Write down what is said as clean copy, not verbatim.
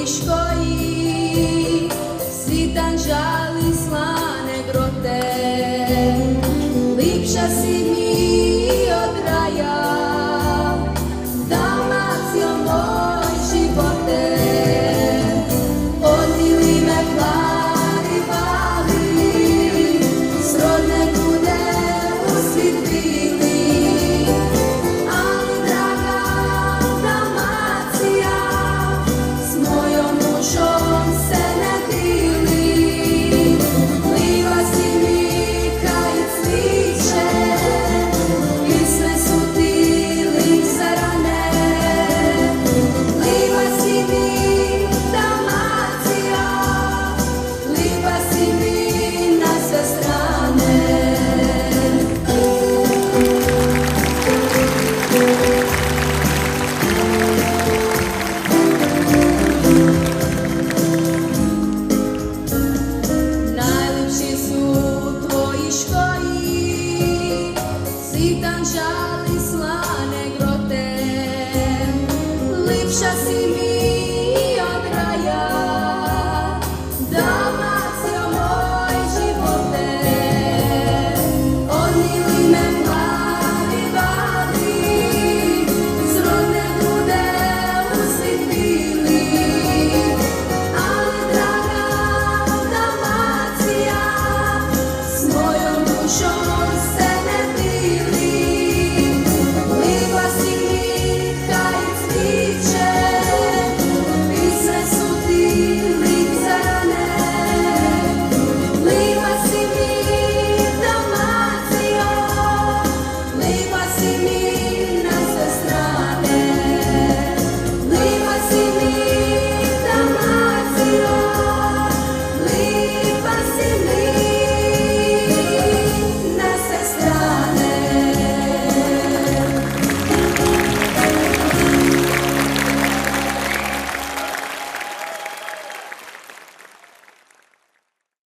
tvojih škoji, sitan žali slane grote, lipša si mi od raja, Dalmacijo moj živote. Odili me plavi vali, srodne kude usvit bili, ali draga Dalmacija, s mojom dušom se ne dili. Liva si mi kaj cviće, pisme su ti lik za rane. Liva si mi Dalmacija, liva si mi na sve strane. Najljepši su tvoji škoji, sitan žali slane grote, lipša si mi